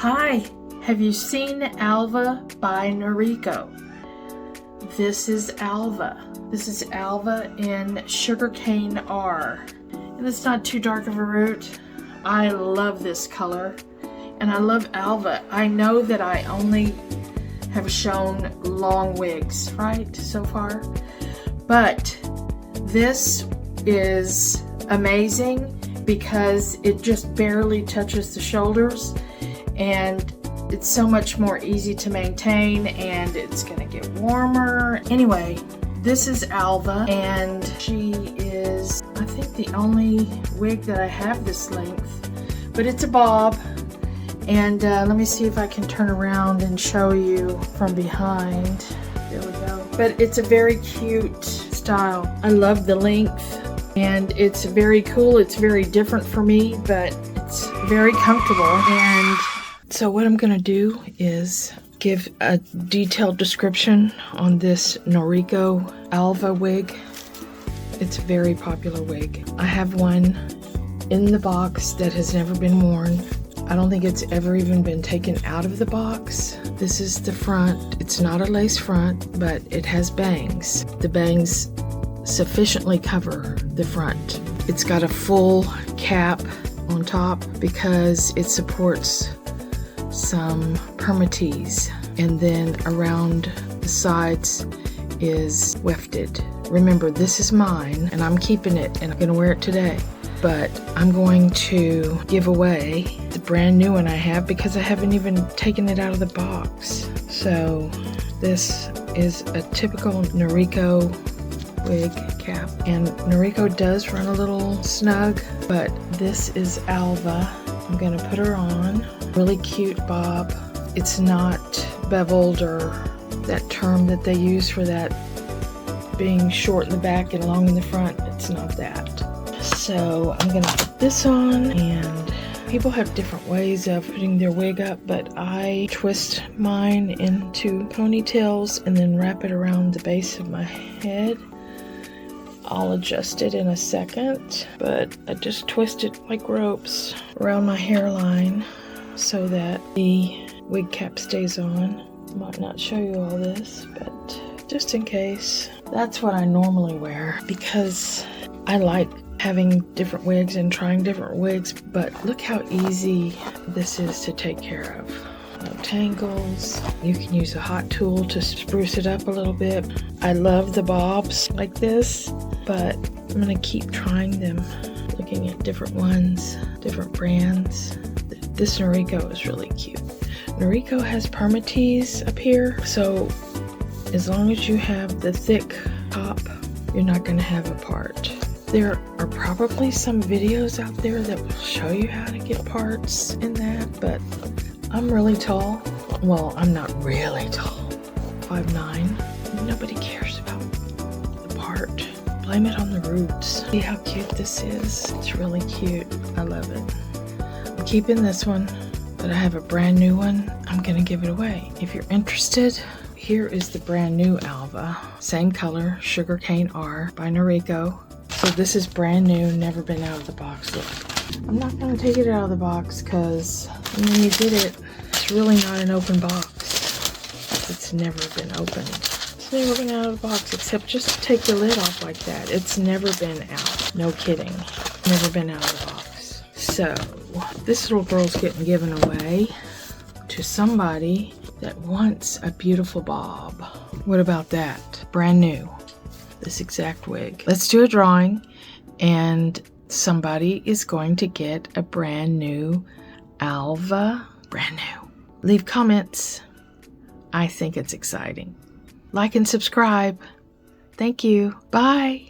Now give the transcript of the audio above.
Hi, have you seen Alva by Noriko? This is Alva. This is Alva in Sugarcane R. And it's not too dark of a root. I love this color. And I love Alva. I know that I only have shown long wigs, right, so far. But this is amazing because it just barely touches the shoulders. And it's so much more easy to maintain, and it's gonna get warmer. Anyway, this is Alva, and she is, I think, the only wig that I have this length, but it's a bob. And let me see if I can turn around and show you from behind. There we go. But it's a very cute style. I love the length, and it's very cool. It's very different for me, but it's very comfortable. And so what I'm gonna do is give a detailed description on this Noriko Alva wig. It's a very popular wig. I have one in the box that has never been worn. I don't think it's ever even been taken out of the box. This is the front. It's not a lace front, but it has bangs. The bangs sufficiently cover the front. It's got a full cap on top because it supports some permatease, and then around the sides is wefted. Remember, this is mine and I'm keeping it and I'm gonna wear it today, but I'm going to give away the brand new one I have because I haven't even taken it out of the box. So this is a typical Noriko wig cap, and Noriko does run a little snug, but this is Alva. I'm gonna put her on. Really cute bob. It's not beveled, or that term that they use for that being short in the back and long in the front. It's not that. So I'm gonna put this on, and people have different ways of putting their wig up, but I twist mine into ponytails and then wrap it around the base of my head. I'll adjust it in a second, but I just twist it like ropes around my hairline so that the wig cap stays on. Might not show you all this, but just in case. That's what I normally wear because I like having different wigs and trying different wigs, but look how easy this is to take care of. No tangles. You can use a hot tool to spruce it up a little bit. I love the bobs like this, but I'm gonna keep trying them, looking at different ones, different brands. This Noriko is really cute. Noriko has permatease up here, so as long as you have the thick top, you're not gonna have a part. There are probably some videos out there that will show you how to get parts in that, but I'm really tall. Well, I'm not really tall. 5'9". Nobody cares about the part. Blame it on the roots. See how cute this is? It's really cute. I love it. I'm keeping this one, but I have a brand new one. I'm gonna give it away. If you're interested, here is the brand new Alva. Same color, Sugarcane R by Noriko. So this is brand new, never been out of the box. Look, I'm not gonna take it out of the box because when you get it, it's really not an open box. It's never been opened. It's never been out of the box, except just to take the lid off like that. It's never been out. No kidding. Never been out of the box. So this little girl's getting given away to somebody that wants a beautiful bob. What about that? Brand new. This exact wig. Let's do a drawing, and somebody is going to get a brand new Alva. Brand new. Leave comments. I think it's exciting. Like and subscribe. Thank you. Bye.